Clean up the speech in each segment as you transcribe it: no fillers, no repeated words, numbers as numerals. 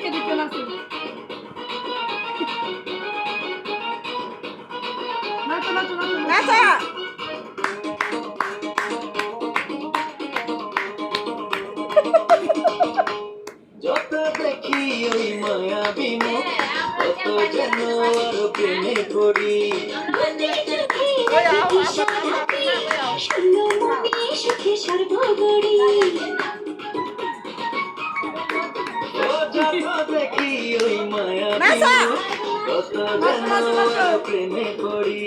দেখে দেখে নাচি নাচো নাচো নাচো নাচা যত দেখি ওই মায়াবী মুখ তত যেন আর প্রেমে পড়ি ও যত দেখি ওই মায়াবী মুখ তত যেন আর প্রেমে পড়ি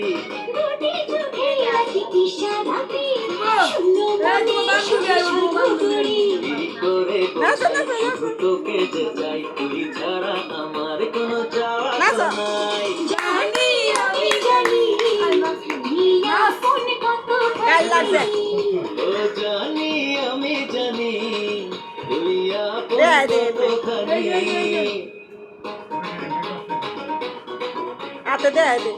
তোকে যে যাই তুই ছাড়া আমার কোনো যাওয়া নাই জানি আমি জানি গাই লাগছে ও জানি আমি জানি তুই আপনি হাতে দে দে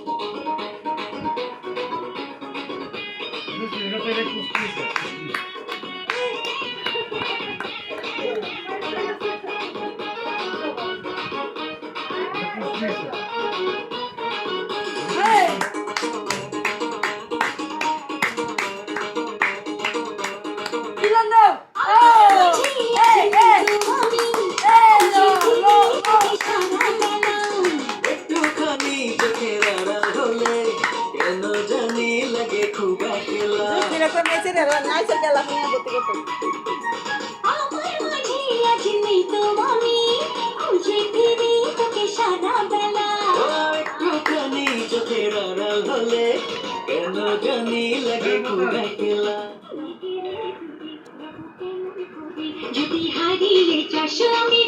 একটুখানি চোখের আড়াল হলে কেন জানি লাগে খুব একলা এরকম মেসে রে নাইসে গেলাম না করতে করতে আমার মাঝে আজ নেই তো আমি খুঁজে ফিরি তোকে সারা বেলা ও একটুখানি চোখের আড়াল হলে কেন জানি লাগে খুব একলা যদি হারিয়ে যাস আমি